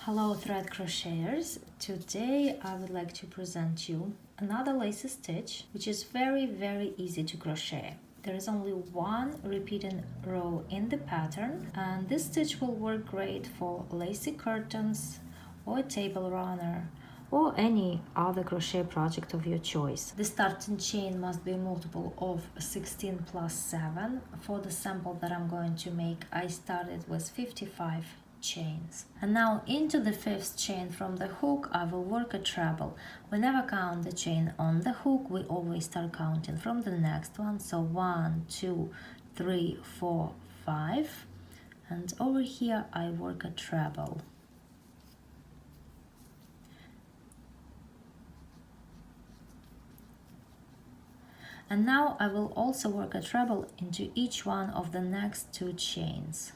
Hello thread crocheters, today I would like to present you another lacy stitch which is very easy to crochet. There is only one repeating row in the pattern and this stitch will work great for lacy curtains or a table runner or any other crochet project of your choice. The starting chain must be a multiple of 16 plus 7. For the sample that I'm going to make, I started with 55 chains. And now into the fifth chain from the hook I will work a treble. We never count the chain on the hook, we always start counting from the next one. So 1, 2, 3, 4, 5, and over here I work a treble. And now I will also work a treble into each one of the next two chains.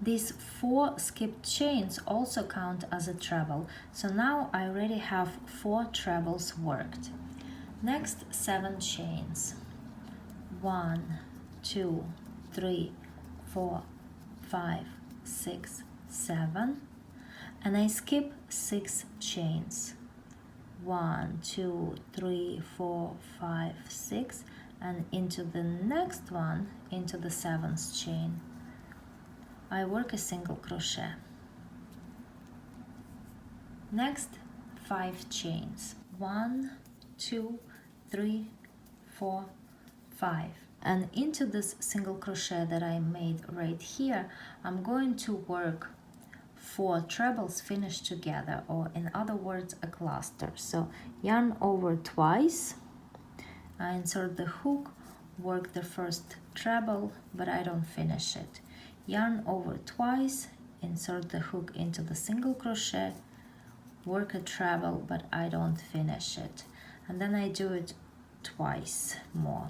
These 4 skipped chains also count as a treble, so now I already have 4 trebles worked. Next 7 chains. 1, 2, 3, 4, 5, 6, 7, and I skip 6 chains. 1, 2, 3, 4, 5, 6, and into the next one, into the 7th chain, I work a single crochet. Next 5 chains. 1, 2, 3, 4, 5, and into this single crochet that I made right here I'm going to work 4 trebles finished together, or in other words a cluster. So yarn over twice, I insert the hook, work the first treble but I don't finish it, yarn over twice, insert the hook into the single crochet, work a treble but I don't finish it, and then I do it twice more.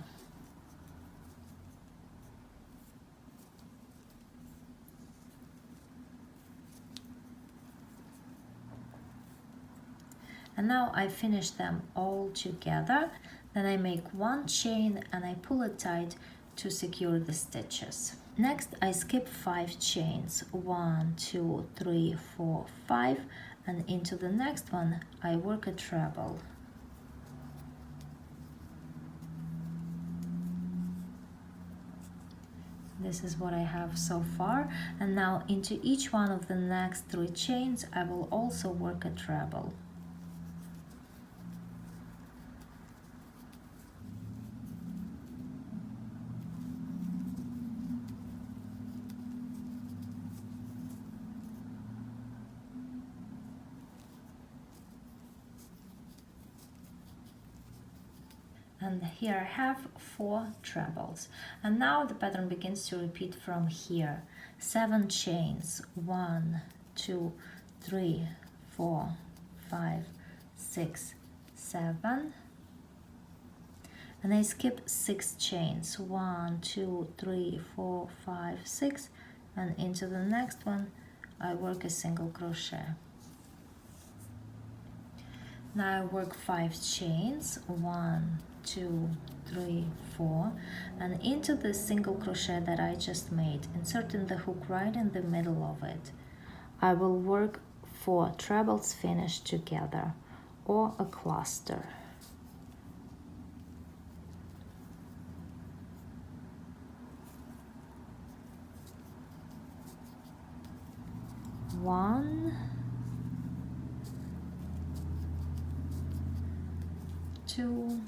And now I finish them all together. Then I make 1 chain and I pull it tight to secure the stitches. Next I skip 5 chains. 1, 2, 3, 4, 5, and into the next one I work a treble. This is what I have so far, and now into each one of the next 3 chains I will also work a treble. And here I have 4 trebles, and now the pattern begins to repeat from here. 7 chains. 1, 2, 3, 4, 5, 6, 7, and I skip 6 chains. 1, 2, 3, 4, 5, 6, and into the next one I work a single crochet. Now I work 5 chains. 1, 2, 3, 4, and into the single crochet that I just made, inserting the hook right in the middle of it, I will work 4 trebles finished together, or a cluster. One, 2,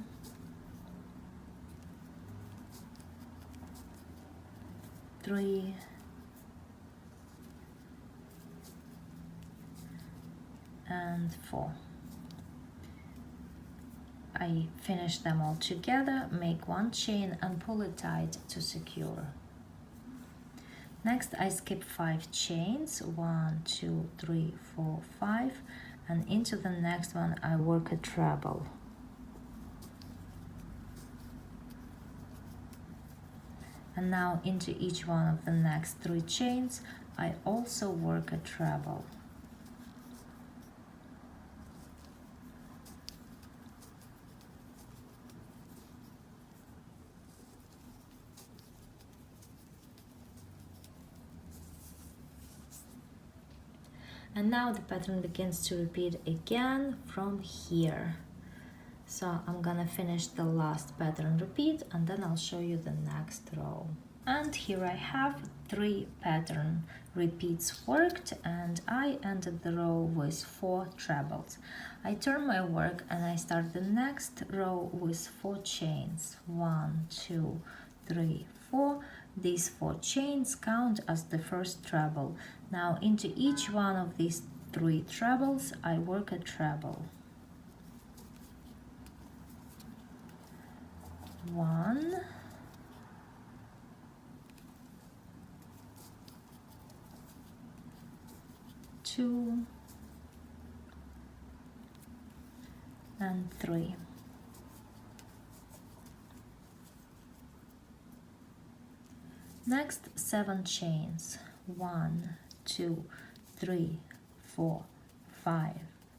3, and 4. I finish them all together, make 1 chain and pull it tight to secure. Next I skip 5 chains. 1, 2, 3, 4, 5, and into the next one I work a treble. And now into each one of the next 3 chains I also work a treble. And now the pattern begins to repeat again from here. So I'm gonna finish the last pattern repeat and then I'll show you the next row. And here I have 3 pattern repeats worked, and I ended the row with 4 trebles. I turn my work and I start the next row with 4 chains. 1, 2, 3, 4. These 4 chains count as the first treble. Now into each one of these 3 trebles I work a treble. 1, 2, and 3. Next 7 chains. 1, 2, 3, 4, 5,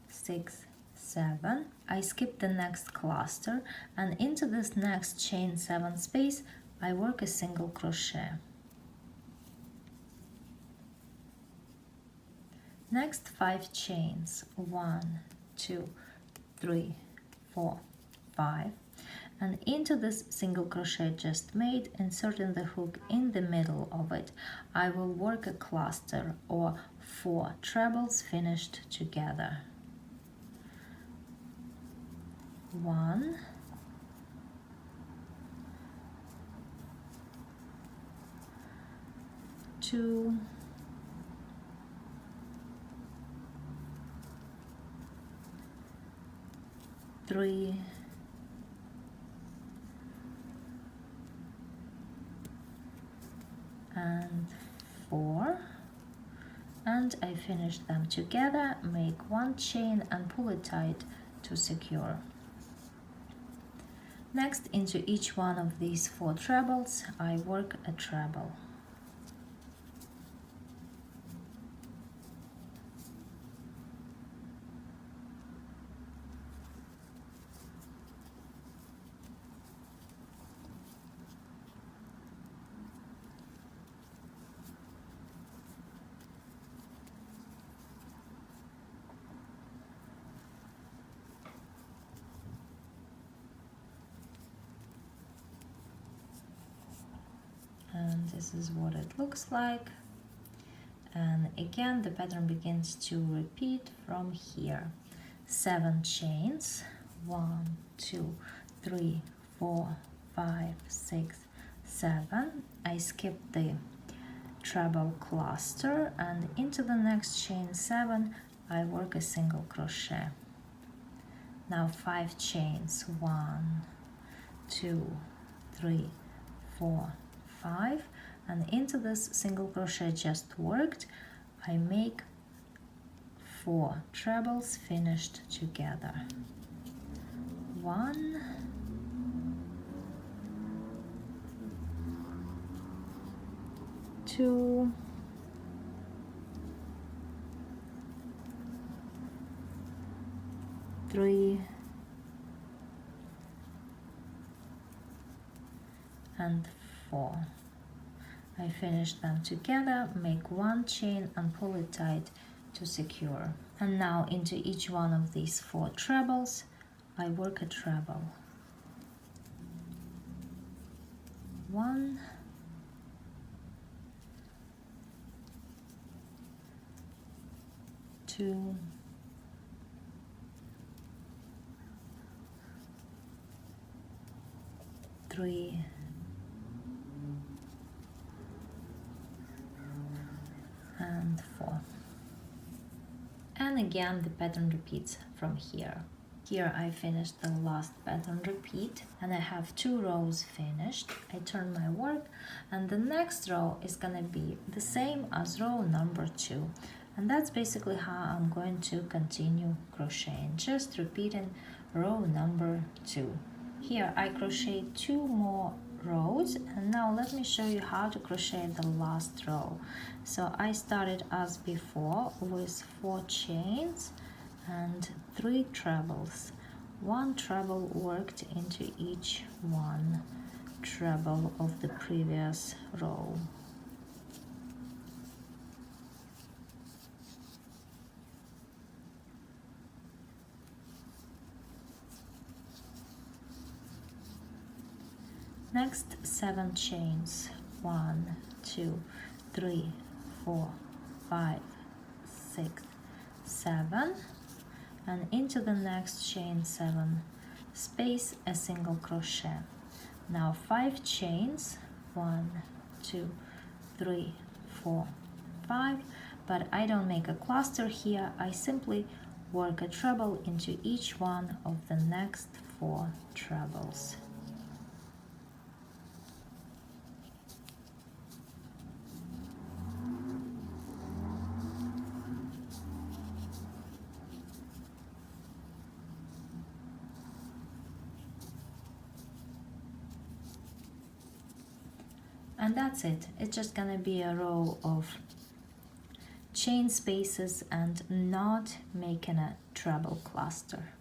6, 7. I skip the next cluster, and into this next chain 7 space I work a single crochet. Next 5 chains. 1, 2, 3, 4, 5. And into this single crochet just made, inserting the hook in the middle of it, I will work a cluster or 4 trebles finished together. 1, 2, 3, and 4, and I finish them together, make 1 chain and pull it tight to secure. Next, into each one of these 4 trebles I work a treble. And this is what it looks like. And again the pattern begins to repeat from here. 7 chains. 1, 2, 3, 4, 5, 6, 7. I skip the treble cluster, and into the next chain 7 I work a single crochet. Now 5 chains. 1, 2, 3, 4, 5, and into this single crochet just worked I make 4 trebles finished together. 1, 2, 3, and 4. I finish them together, make 1 chain and pull it tight to secure. And now into each one of these 4 trebles I work a treble. 1, 2, 3, and 4. And again the pattern repeats from here. Here I finished the last pattern repeat and I have 2 rows finished. I turn my work and the next row is gonna be the same as row number 2. And that's basically how I'm going to continue crocheting, just repeating row number 2. Here I crochet 2 more rows, and now let me show you how to crochet the last row. So I started as before with 4 chains and 3 trebles. 1 treble worked into each one treble of the previous row. Next 7 chains, 1, 2, 3, 4, 5, 6, 7, and into the next chain 7, space a single crochet. Now 5 chains, 1, 2, 3, 4, 5, but I don't make a cluster here, I simply work a treble into each one of the next 4 trebles. And that's it. It's just gonna be a row of chain spaces and not making a treble cluster.